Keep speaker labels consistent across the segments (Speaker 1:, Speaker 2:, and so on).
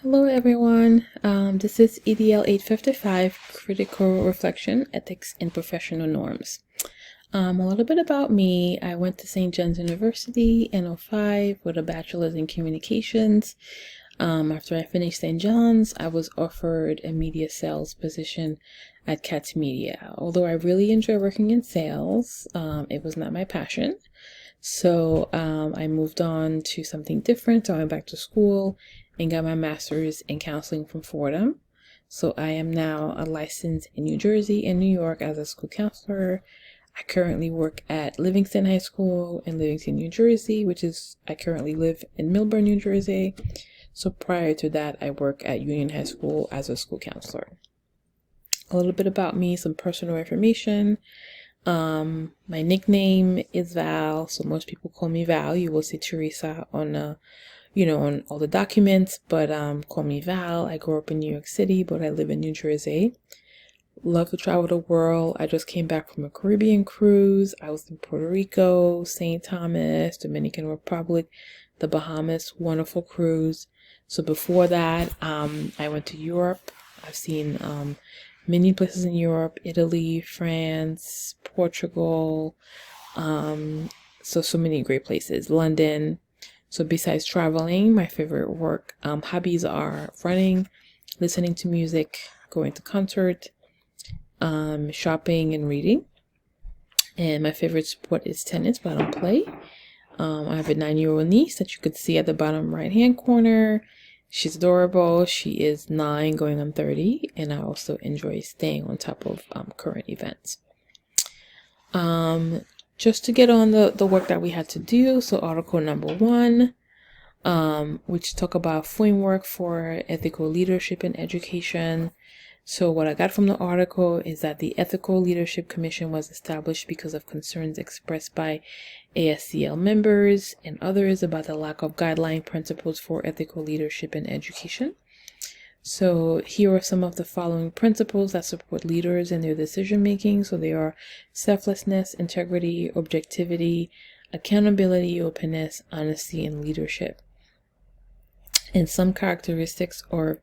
Speaker 1: Hello everyone, this is EDL 855, Critical Reflection, Ethics and Professional Norms. A little bit about me. I went to St. John's University in '05 with a bachelor's in communications. After I finished St. John's, I was offered a media sales position at Katz Media. Although I really enjoy working in sales, it was not my passion. So I moved on to something different. I went back to school and got my master's in counseling from Fordham. So I am now a licensed in New Jersey and New York as a school counselor. I currently work at Livingston High School in Livingston, New Jersey, I currently live in Millburn, New Jersey. So prior to that, I work at Union High School as a school counselor. A little bit about me, some personal information. My nickname is Val, so most people call me Val. You will see Teresa on on all the documents, but call me Val. I grew up in New York City, but I live in New Jersey. Love to travel the world. I just came back from a Caribbean cruise. I was in Puerto Rico, St. Thomas, Dominican Republic, the Bahamas. Wonderful cruise. So before that, I went to Europe. I've seen many places in Europe: Italy, France, Portugal. So many great places. London. So besides traveling, my favorite hobbies are running, listening to music, going to concert, shopping and reading. And my favorite sport is tennis, but I don't play. I have a 9-year-old niece that you could see at the bottom right-hand corner. She's adorable. She is 9 going on 30, and I also enjoy staying on top of current events. Just to get on the work that we had to do, so article number 1, which talk about framework for ethical leadership in education. So what I got from the article is that the Ethical Leadership Commission was established because of concerns expressed by ASCL members and others about the lack of guideline principles for ethical leadership in education. So here are some of the following principles that support leaders in their decision making. So they are selflessness, integrity, objectivity, accountability, openness, honesty, and leadership. And some characteristics of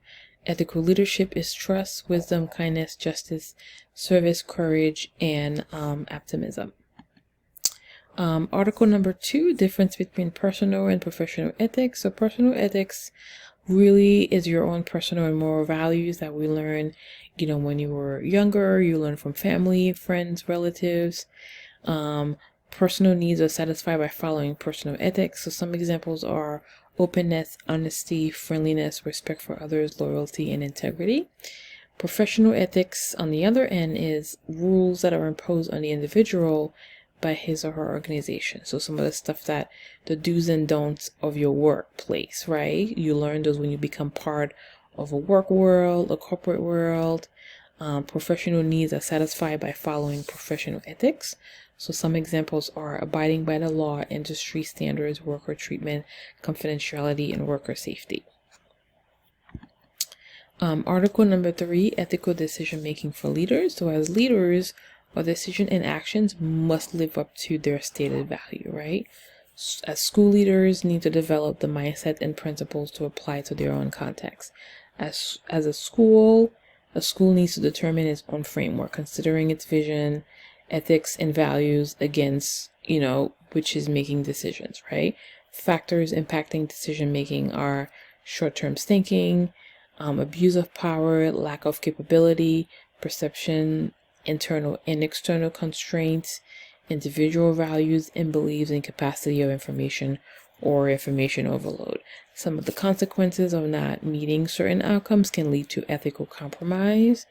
Speaker 1: ethical leadership is trust, wisdom, kindness, justice, service, courage, and optimism. Article number 2, difference between personal and professional ethics. So personal ethics really is your own personal and moral values that we learn, when you were younger. You learn from family, friends, relatives. Personal needs are satisfied by following personal ethics. So some examples are openness, honesty, friendliness, respect for others, loyalty, and integrity. Professional ethics, on the other end, is rules that are imposed on the individual by his or her organization. So some of the stuff that the do's and don'ts of your workplace, right? You learn those when you become part of a work world, a corporate world. Professional needs are satisfied by following professional ethics. So some examples are abiding by the law, industry standards, worker treatment, confidentiality, and worker safety. Article number 3, ethical decision making for leaders. So as leaders, our decision and actions must live up to their stated value, right? As school leaders need to develop the mindset and principles to apply to their own context. As a school needs to determine its own framework, considering its vision, ethics, and values against, which is making decisions, right? Factors impacting decision making are short-term thinking, abuse of power, lack of capability, perception, internal and external constraints, individual values and beliefs, and capacity of information or information overload. Some of the consequences of not meeting certain outcomes can lead to ethical compromise.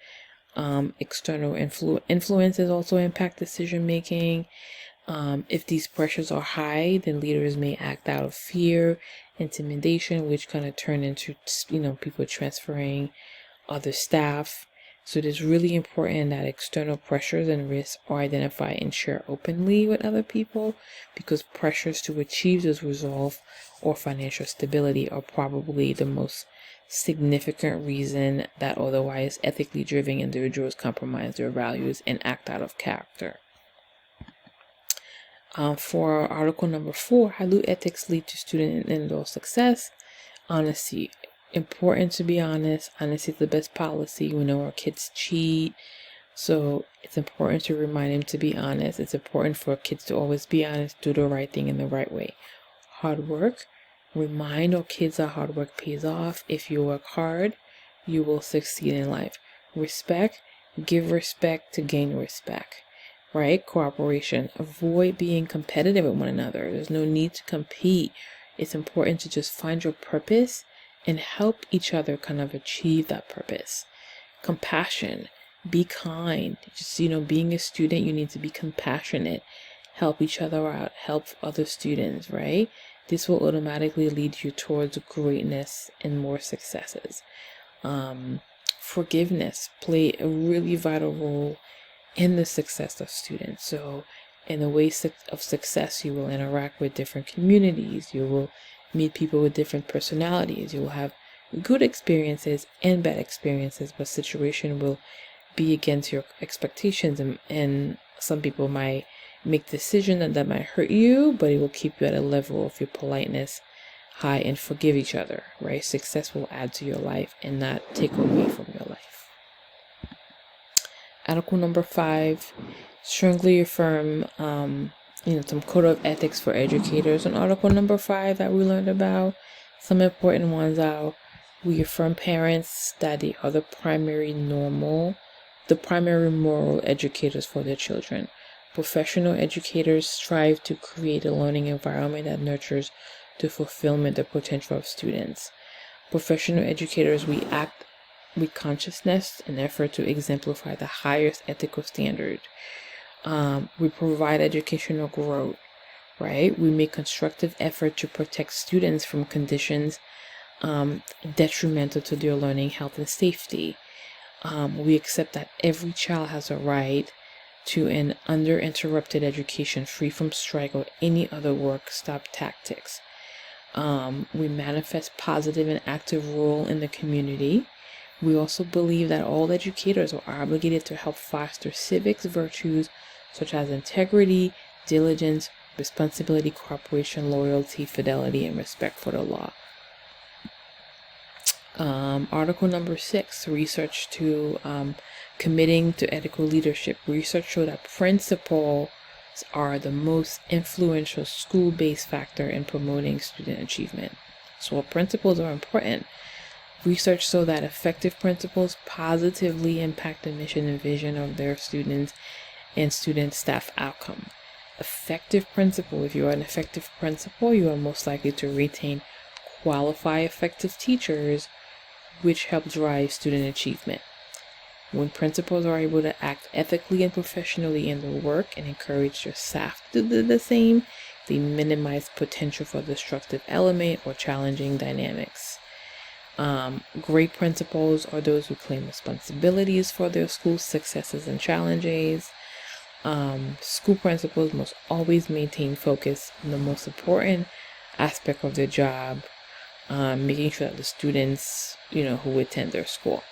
Speaker 1: External influences also impact decision making. If these pressures are high, then leaders may act out of fear, intimidation, which kind of turn into, people transferring other staff. So it is really important that external pressures and risks are identified and shared openly with other people, because pressures to achieve this resolve or financial stability are probably the most significant reason that otherwise ethically driven individuals compromise their values and act out of character. For article number 4, how do ethics lead to student and adult success? Honesty. important to be honest. Honesty is the best policy. We know our kids cheat, so it's important to remind them to be honest. It's important for kids to always be honest, do the right thing in the right way. Hard work. Remind our kids that hard work pays off. If you work hard, you will succeed in life. Respect. Give respect to gain respect. Right? Cooperation. Avoid being competitive with one another. There's no need to compete. It's important to just find your purpose and help each other kind of achieve that purpose. Compassion. Be kind. Just, being a student, you need to be compassionate. Help each other out. Help other students, right? This will automatically lead you towards greatness and more successes. Forgiveness play a really vital role in the success of students. So in the way of success, you will interact with different communities. You will meet people with different personalities. You will have good experiences and bad experiences, but situation will be against your expectations, and some people might make decisions that might hurt you, but it will keep you at a level of your politeness high and forgive each other, right? Success will add to your life and not take away from your life. Article number 5, strongly affirm, some code of ethics for educators. On article number 5 that we learned about, some important ones are: we affirm parents that they are the primary moral educators for their children. Professional educators strive to create a learning environment that nurtures the fulfillment of potential of students. Professional educators, we act with consciousness in effort to exemplify the highest ethical standard. We provide educational growth, right? We make constructive effort to protect students from conditions detrimental to their learning, health, and safety. We accept that every child has a right to an uninterrupted education free from strike or any other work stop tactics. We manifest positive and active role in the community. We also believe that all educators are obligated to help foster civics virtues such as integrity, diligence, responsibility, cooperation, loyalty, fidelity, and respect for the law. Article number 6, research to committing to ethical leadership. Research show that principals are the most influential school-based factor in promoting student achievement. So principals are important. Research show that effective principals positively impact the mission and vision of their students and student staff outcome. Effective principal, if you are an effective principal, you are most likely to retain qualified effective teachers, which help drive student achievement. When principals are able to act ethically and professionally in their work and encourage their staff to do the same, they minimize potential for destructive element or challenging dynamics. Great principals are those who claim responsibilities for their school's successes and challenges. School principals must always maintain focus on the most important aspect of their job, making sure that the students, who attend their school.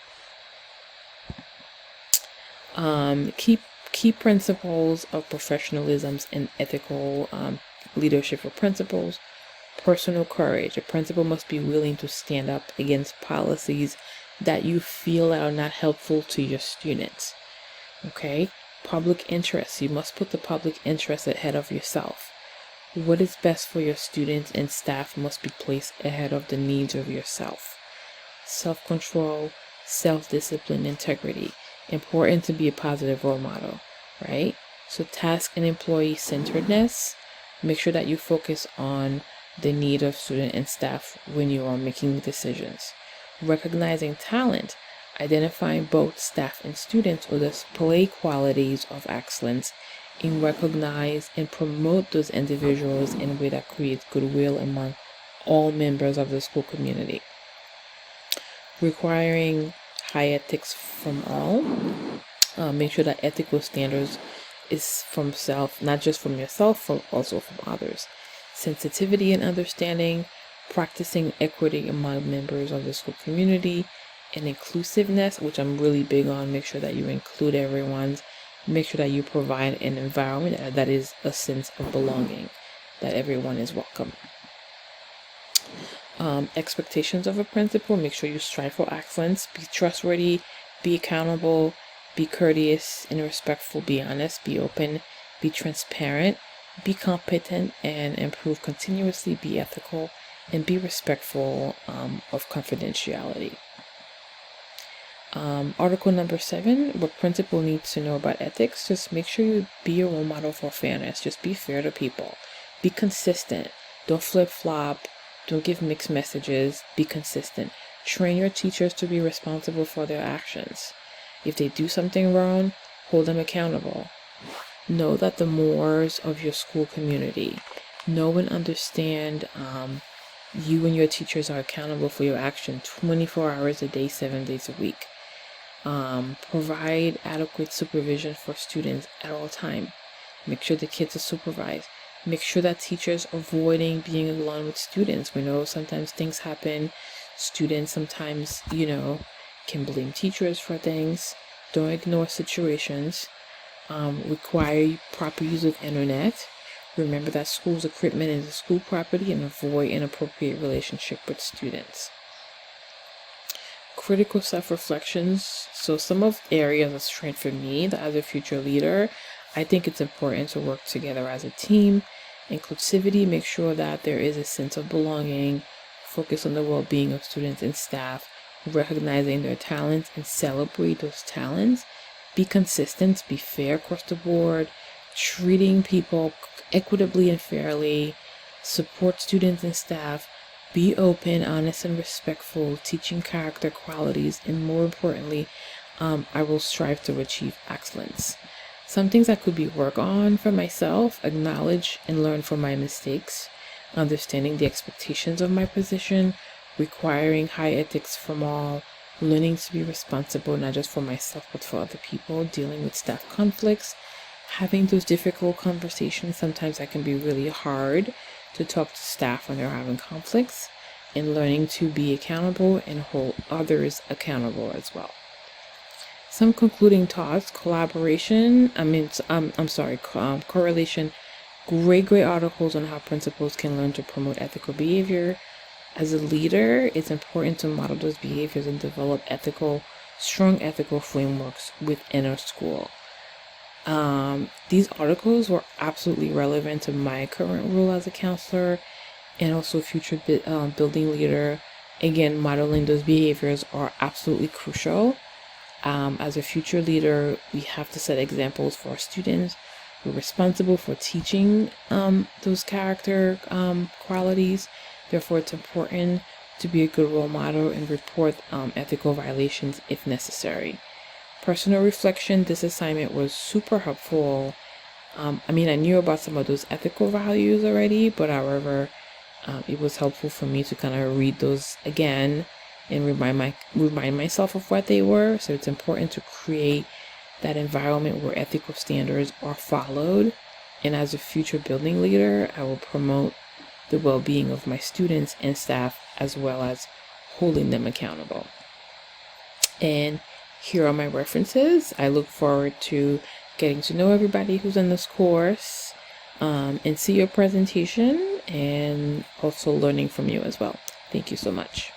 Speaker 1: Key principles of professionalism and ethical leadership for principals. Personal courage. A principal must be willing to stand up against policies that you feel are not helpful to your students. Okay? Public interest. You must put the public interest ahead of yourself. What is best for your students and staff must be placed ahead of the needs of yourself. Self-control, self-discipline, integrity. Important to be a positive role model, right? So task and employee centeredness. Make sure that you focus on the need of student and staff when you are making decisions. Recognizing talent. Identifying both staff and students will display qualities of excellence and recognize and promote those individuals in a way that creates goodwill among all members of the school community. Requiring high ethics from all. Make sure that ethical standards is from self, not just from yourself, but also from others. Sensitivity and understanding, practicing equity among members of the school community, and inclusiveness, which I'm really big on. Make sure that you include everyone. Make sure that you provide an environment that is a sense of belonging, that everyone is welcome. Expectations of a principal: make sure you strive for excellence, be trustworthy, be accountable, be courteous and respectful, be honest, be open, be transparent, be competent, and improve continuously, be ethical, and be respectful of confidentiality. Article number 7, what principal needs to know about ethics: just make sure you be a role model for fairness. Just be fair to people. Be consistent. Don't flip-flop. Don't give mixed messages. Be consistent. Train your teachers to be responsible for their actions. If they do something wrong, hold them accountable. Know that the mores of your school community. Know and understand you and your teachers are accountable for your action 24 hours a day, 7 days a week. Provide adequate supervision for students at all times. Make sure the kids are supervised. Make sure that teachers are avoiding being alone with students. We know sometimes things happen. Students sometimes, can blame teachers for things. Don't ignore situations. Require proper use of internet. Remember that school's equipment is a school property, and avoid inappropriate relationship with students. Critical self-reflections. So some of the areas of strength for me as a future leader, I think it's important to work together as a team. Inclusivity: make sure that there is a sense of belonging. Focus on the well-being of students and staff, recognizing their talents and celebrate those talents. Be consistent, be fair across the board, treating people equitably and fairly. Support students and staff. Be open, honest, and respectful, teaching character qualities, and more importantly, I will strive to achieve excellence. Some things I could be work on for myself: acknowledge and learn from my mistakes, understanding the expectations of my position, requiring high ethics from all, learning to be responsible not just for myself but for other people, dealing with staff conflicts, having those difficult conversations. Sometimes that can be really hard to talk to staff when they're having conflicts, and learning to be accountable and hold others accountable as well. Some concluding thoughts: correlation. Great articles on how principals can learn to promote ethical behavior. As a leader, it's important to model those behaviors and develop strong ethical frameworks within our school. These articles were absolutely relevant to my current role as a counselor and also future building leader. Again, modeling those behaviors are absolutely crucial. As a future leader, we have to set examples for our students. We're responsible for teaching those character qualities. Therefore, it's important to be a good role model and report ethical violations if necessary. Personal reflection: this assignment was super helpful. I knew about some of those ethical values already, but however, it was helpful for me to kind of read those again and remind myself of what they were. So it's important to create that environment where ethical standards are followed. And as a future building leader, I will promote the well-being of my students and staff, as well as holding them accountable. And here are my references. I look forward to getting to know everybody who's in this course, and see your presentation, and also learning from you as well. Thank you so much.